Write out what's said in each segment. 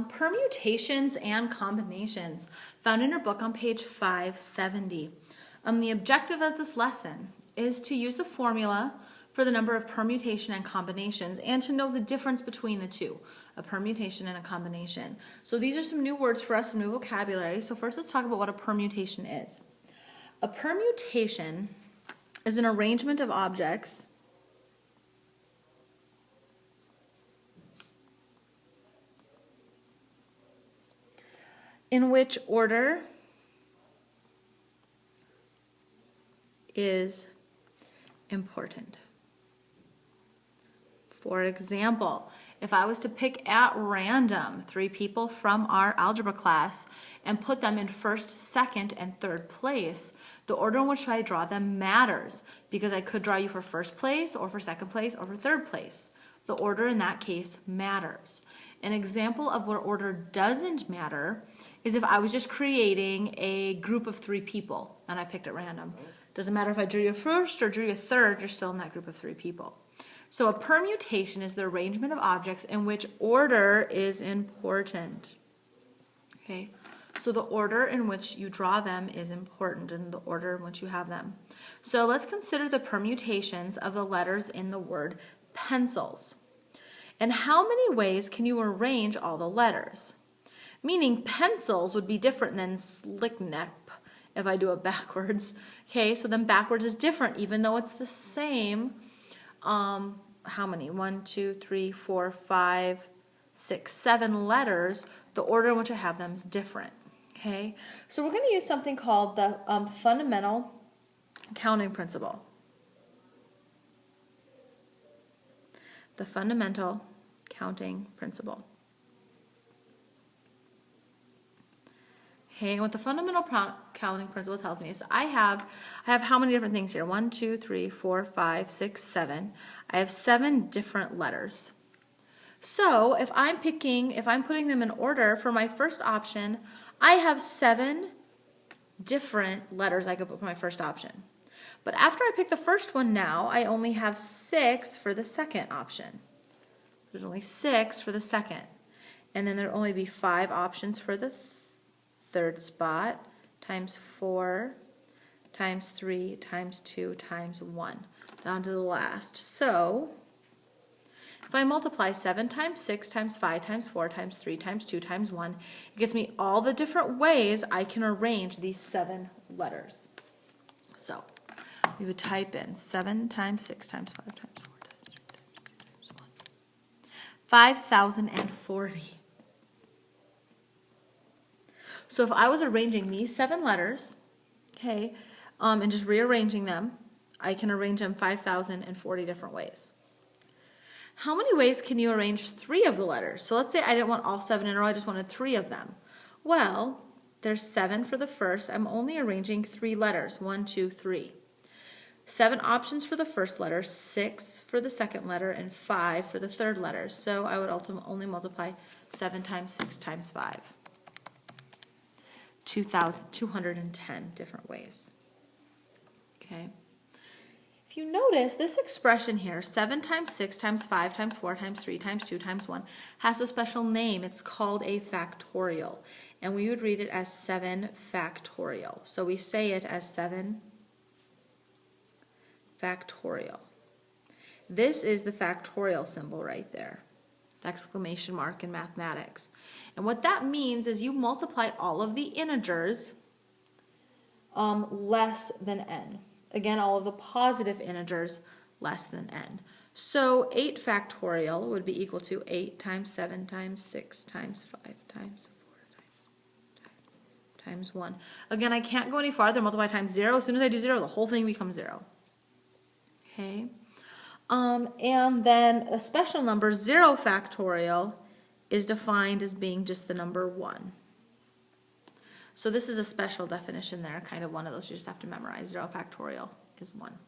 Permutations and combinations, found in your book on page 570. The objective of this lesson is to use the formula for the number of permutation and combinations and to know the difference between the two, a permutation and a combination. So these are some new words for us, some new vocabulary. So first let's talk about what a permutation is. A permutation is an arrangement of objects in which order is important. For example, if I was to pick at random 3 people from our algebra class and put them in first, second, and third place, the order in which I draw them matters because I could draw you for first place or for second place or for third place. The order in that case matters. An example of where order doesn't matter is if I was just creating a group of 3 people and I picked at random. Doesn't matter if I drew you first or drew you third, you're still in that group of 3 people. So a permutation is the arrangement of objects in which order is important. Okay, so the order in which you draw them is important and the order in which you have them. So let's consider the permutations of the letters in the word pencils. And how many ways can you arrange all the letters? Meaning pencils would be different than slickneck if I do it backwards. Okay, so then backwards is different even though it's the same. How many? 1, 2, 3, 4, 5, 6, 7 letters. The order in which I have them is different. Okay, so we're going to use something called the fundamental counting principle. The fundamental counting principle. Okay, and what the fundamental counting principle tells me is I have how many different things here? 1, 2, 3, 4, 5, 6, 7. I have 7 different letters. So if I'm putting them in order for my first option, I have 7 different letters I could put for my first option. But after I pick the first one now, I only have 6 for the second option. There's only 6 for the second. And then there'll only be 5 options for the third spot, times 4, times 3, times 2, times 1, down to the last. So if I multiply 7 times 6 times 5 times 4 times 3 times 2 times 1, it gives me all the different ways I can arrange these 7 letters. So we would type in 7 times 6 times 5 times 4 times 3 times 2 times 1. 5,040. So if I was arranging these 7 letters, okay, and just rearranging them, I can arrange them 5,040 different ways. How many ways can you arrange 3 of the letters? So let's say I didn't want all 7 in a row, I just wanted 3 of them. Well, there's 7 for the first. I'm only arranging 3 letters, 1, 2, 3. 7 options for the first letter, 6 for the second letter, and 5 for the third letter. So I would only multiply 7 times 6 times 5. 2,210 different ways. Okay. If you notice, this expression here, 7 times 6 times 5 times 4 times 3 times 2 times 1, has a special name. It's called a factorial. And we would read it as 7 factorial. So we say it as 7 factorial. This is the factorial symbol right there. The exclamation mark in mathematics. And what that means is you multiply all of the integers less than n. Again, all of the positive integers less than n. So 8 factorial would be equal to 8 times 7 times 6 times 5 times 4 times 1. Again, I can't go any farther, multiply times 0. As soon as I do 0, the whole thing becomes 0. Okay. And then a special number, 0 factorial, is defined as being just the number 1. So this is a special definition there, kind of one of those you just have to memorize. 0 factorial is 1.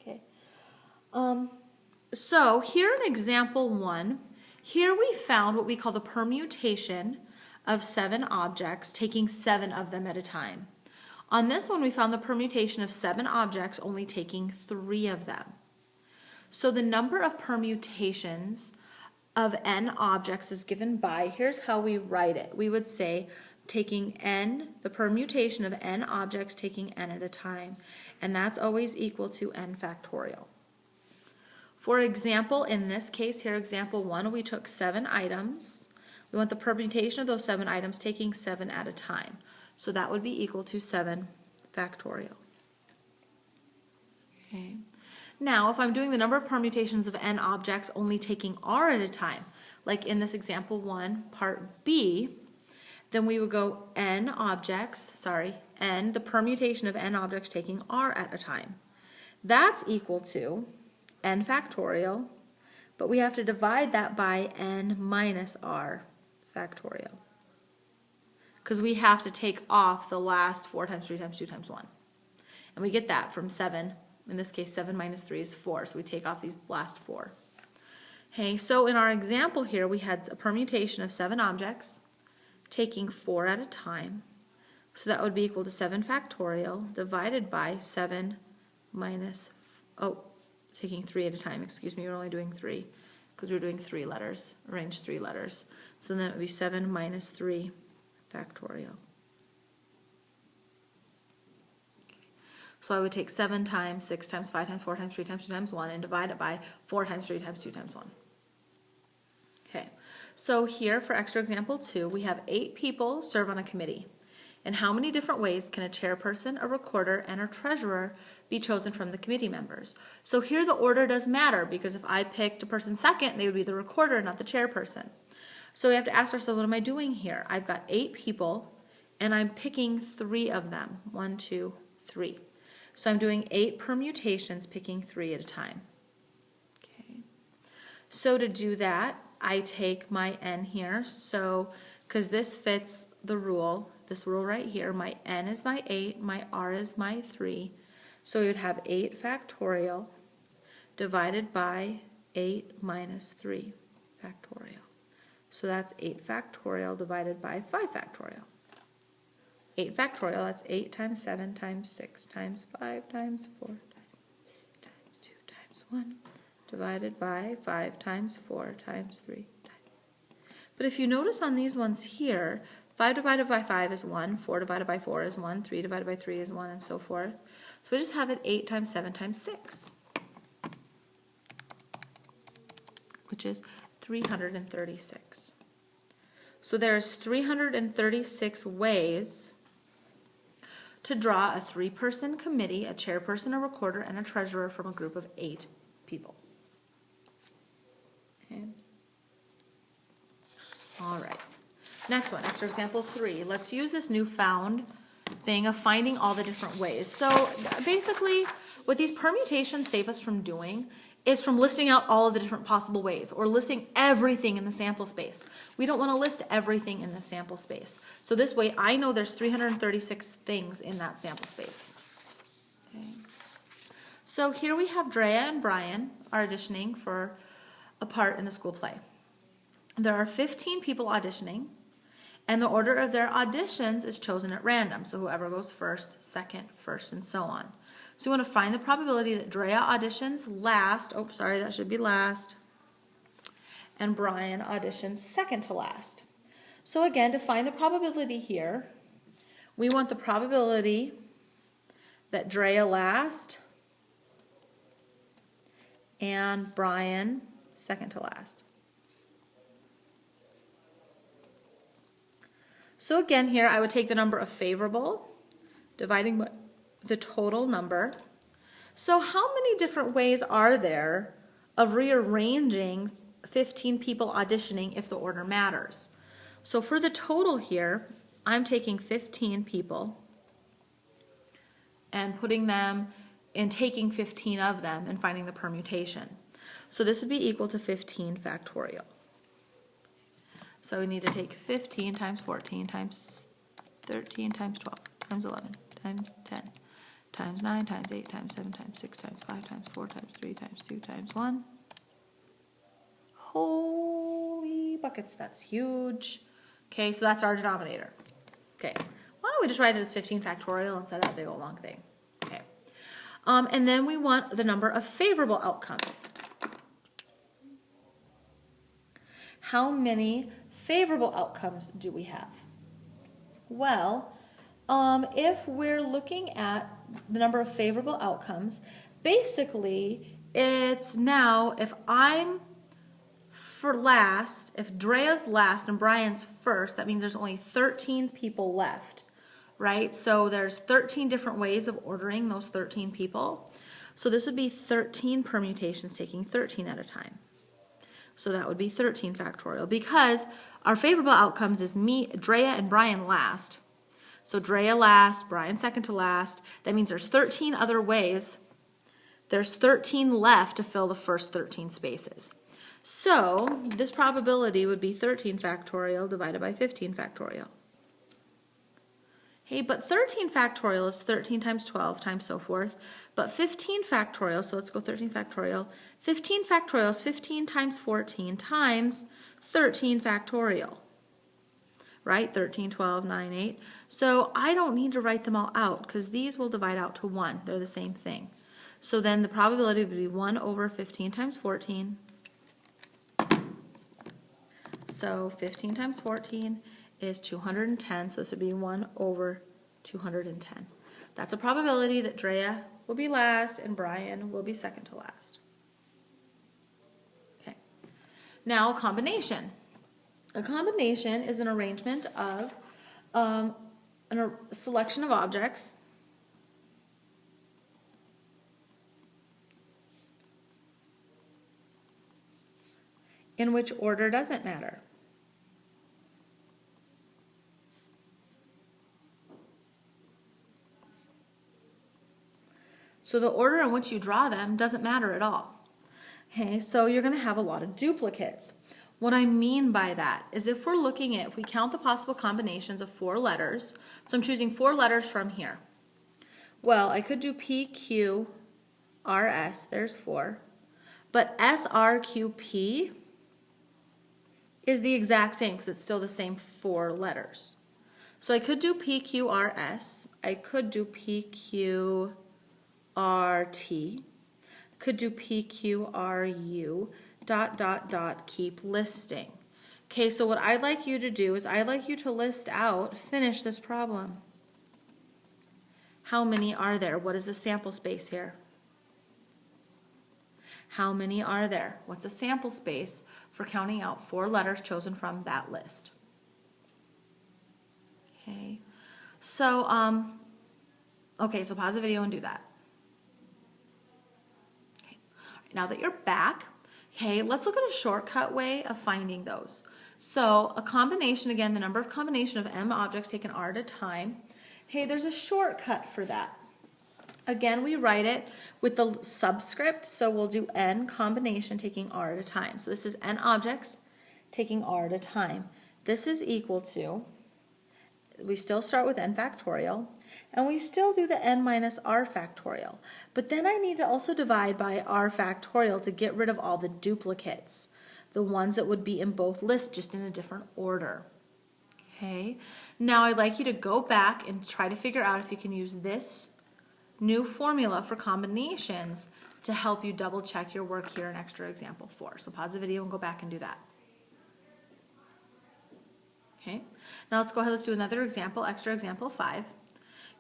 Okay. So here in example 1, here we found what we call the permutation of 7 objects, taking 7 of them at a time. On this one, we found the permutation of 7 objects, only taking 3 of them. So the number of permutations of n objects is given by, here's how we write it. We would say taking n, the permutation of n objects, taking n at a time. And that's always equal to n factorial. For example, in this case here, example 1, we took 7 items. We want the permutation of those 7 items taking 7 at a time. So that would be equal to 7 factorial. Okay. Now, if I'm doing the number of permutations of n objects only taking r at a time, like in this example 1, part B, then we would go n, the permutation of n objects taking r at a time. That's equal to n factorial, but we have to divide that by n minus r factorial, because we have to take off the last 4 times 3 times 2 times 1. And we get that from 7. In this case, 7 minus 3 is 4, so we take off these last 4. Okay, so in our example here, we had a permutation of 7 objects, taking 4 at a time. So that would be equal to 7 factorial divided by 7 minus, taking 3 at a time, excuse me, we're only doing 3, because we're doing 3 letters, arranged 3 letters. So then it would be 7 minus 3 factorial. So I would take 7 times 6 times 5 times 4 times 3 times 2 times 1 and divide it by 4 times 3 times 2 times 1. Okay, so here for extra example 2, we have 8 people serve on a committee. And how many different ways can a chairperson, a recorder, and a treasurer be chosen from the committee members? So here the order does matter, because if I picked a person second, they would be the recorder, not the chairperson. So we have to ask ourselves, what am I doing here? I've got 8 people, and I'm picking 3 of them. 1, 2, 3. So I'm doing 8 permutations, picking 3 at a time. Okay. So to do that, I take my n here. So, because this fits the rule, this rule right here, my n is my 8, my r is my 3. So we would have 8 factorial divided by 8 minus 3 factorial. So that's 8 factorial divided by 5 factorial. 8 factorial, that's 8 times 7 times 6 times 5 times 4 times 3 times 2 times 1 divided by 5 times 4 times 3 times. But if you notice on these ones here, 5 divided by 5 is 1, 4 divided by 4 is 1, 3 divided by 3 is 1, and so forth. So we just have it 8 times 7 times 6, which is 336. So there's 336 ways to draw a 3-person committee, a chairperson, a recorder, and a treasurer from a group of 8 people. Okay. All right. Next one, extra example 3. Let's use this newfound thing of finding all the different ways. So basically, what these permutations save us from doing is from listing out all of the different possible ways, or listing everything in the sample space. We don't want to list everything in the sample space. So this way, I know there's 336 things in that sample space. Okay. So here we have Drea and Brian are auditioning for a part in the school play. There are 15 people auditioning, and the order of their auditions is chosen at random. So whoever goes first, second, first, and so on. So we want to find the probability that Drea auditions last. Oh, sorry, that should be last. And Brian auditions second to last. So again, to find the probability here, we want the probability that Drea last and Brian second to last. So again here, I would take the number of favorable, dividing by the total number. So how many different ways are there of rearranging 15 people auditioning if the order matters? So for the total here, I'm taking 15 people and putting them and taking 15 of them and finding the permutation. So this would be equal to 15 factorial. So we need to take 15 times 14 times 13 times 12 times 11 times 10 times 9 times 8 times 7 times 6 times 5 times 4 times 3 times 2 times 1. Holy buckets, that's huge. Okay, so that's our denominator. Okay, why don't we just write it as 15 factorial instead of that big old long thing. Okay, and then we want the number of favorable outcomes. How many favorable outcomes do we have? Well, if we're looking at the number of favorable outcomes, basically it's now if I'm for last, if Drea's last and Brian's first, that means there's only 13 people left, right? So there's 13 different ways of ordering those 13 people. So this would be 13 permutations taking 13 at a time. So that would be 13 factorial because our favorable outcomes is me, Drea, and Brian last. So Drea last, Brian second to last. That means there's 13 other ways. There's 13 left to fill the first 13 spaces. So this probability would be 13 factorial divided by 15 factorial. Hey, but 13 factorial is 13 times 12 times so forth. But 15 factorial, so let's go 13 factorial. 15 factorial is 15 times 14 times 13 factorial. Right? 13, 12, 9, 8. So I don't need to write them all out because these will divide out to 1. They're the same thing. So then the probability would be 1 over 15 times 14. So 15 times 14 is 210, so this would be 1 over 210. That's a probability that Drea will be last and Brian will be second to last. Okay. Now combination. A combination is an arrangement of a selection of objects in which order doesn't matter. So the order in which you draw them doesn't matter at all. Okay, so you're going to have a lot of duplicates. What I mean by that is if we're looking at, if we count the possible combinations of 4 letters, so I'm choosing 4 letters from here. Well, I could do P, Q, R, S, there's 4. But S, R, Q, P is the exact same because it's still the same 4 letters. So I could do P, Q, R, S. I could do P, Q, R, T. Could do P, Q, R, U. ... keep listing. Okay, so what I'd like you to do is I'd like you to list out, finish this problem. How many are there? What is the sample space here? How many are there? What's a sample space for counting out 4 letters chosen from that list? Okay, so so pause the video and do that. Okay. All right, now that you're back, okay, let's look at a shortcut way of finding those. So a combination, again, the number of combination of m objects taken r at a time. Hey, there's a shortcut for that. Again, we write it with the subscript, so we'll do n combination taking r at a time. So this is n objects taking r at a time. This is equal to, we still start with n factorial, and we still do the n minus r factorial. But then I need to also divide by r factorial to get rid of all the duplicates, the ones that would be in both lists, just in a different order. Okay, now I'd like you to go back and try to figure out if you can use this new formula for combinations to help you double check your work here in extra example 4. So pause the video and go back and do that. Okay, now let's go ahead, let's do another example, extra example 5.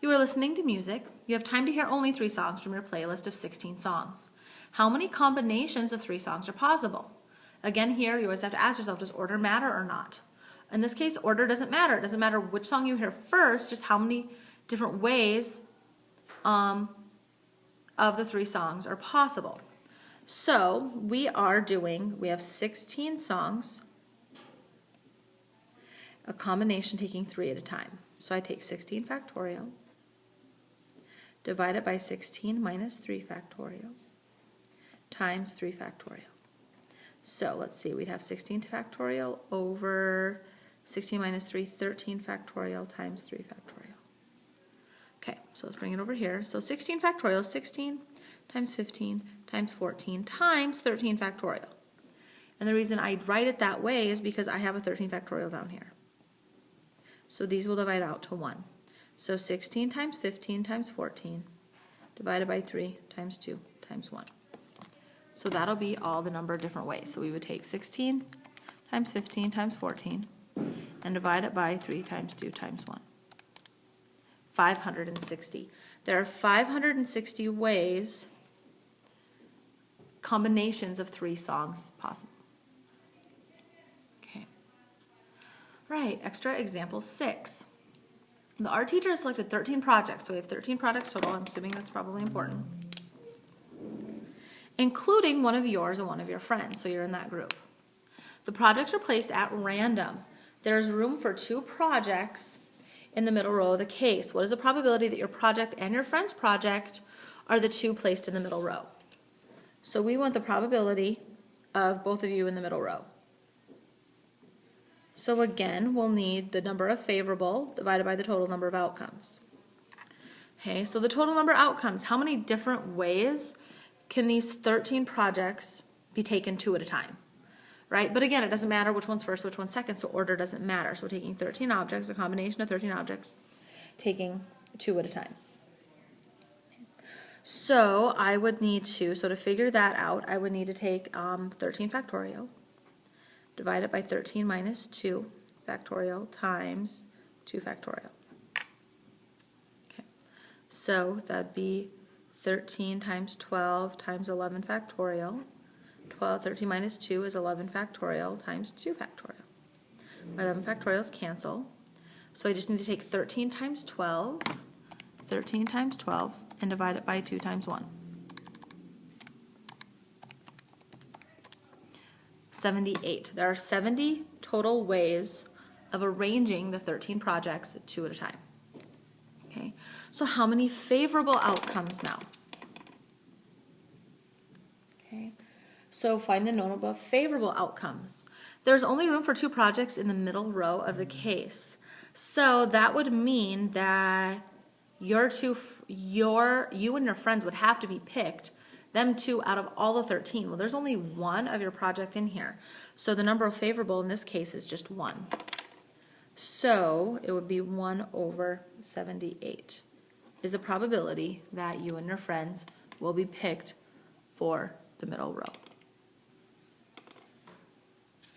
You are listening to music. You have time to hear only 3 songs from your playlist of 16 songs. How many combinations of 3 songs are possible? Again, here you always have to ask yourself, does order matter or not? In this case, order doesn't matter. It doesn't matter which song you hear first, just how many different ways of the 3 songs are possible. So we have 16 songs, a combination taking 3 at a time. So I take 16 factorial, divide it by 16 minus 3 factorial, times 3 factorial. So let's see, we'd have 16 factorial over 16 minus 3, 13 factorial times 3 factorial. Okay, so let's bring it over here. So 16 factorial is 16 times 15 times 14 times 13 factorial. And the reason I write it that way is because I have a 13 factorial down here. So these will divide out to 1. So 16 times 15 times 14 divided by 3 times 2 times 1. So that'll be all the number of different ways. So we would take 16 times 15 times 14, and divide it by 3 times 2 times 1. 560. There are 560 ways, combinations of 3 songs possible. Okay. Right, extra example 6. The art teacher has selected 13 projects, so we have 13 projects total. I'm assuming that's probably important, including one of yours and one of your friends, so you're in that group. The projects are placed at random. There's room for 2 projects in the middle row of the case. What is the probability that your project and your friend's project are the 2 placed in the middle row? So we want the probability of both of you in the middle row. So again, we'll need the number of favorable divided by the total number of outcomes. Okay, so the total number of outcomes, how many different ways can these 13 projects be taken 2 at a time? Right, but again, it doesn't matter which one's first, which one's second, so order doesn't matter. So we're taking 13 objects, a combination of 13 objects, taking 2 at a time. So I would need to, so to figure that out, I would need to take 13 factorial, divide it by 13 minus 2 factorial times 2 factorial. Okay, so that'd be 13 times 12 times 11 factorial. 13 minus 2 is 11 factorial times 2 factorial. My 11 factorials cancel. So I just need to take 13 times 12, and divide it by 2 times 1. 78. There are 70 total ways of arranging the 13 projects 2 at a time. Okay, so how many favorable outcomes now? Okay, so find the notable favorable outcomes. There's only room for 2 projects in the middle row of the case. So that would mean that you and your friends would have to be picked, them 2 out of all the 13. Well, there's only 1 of your project in here. So the number of favorable in this case is just 1. So it would be 1 over 78 is the probability that you and your friends will be picked for the middle row.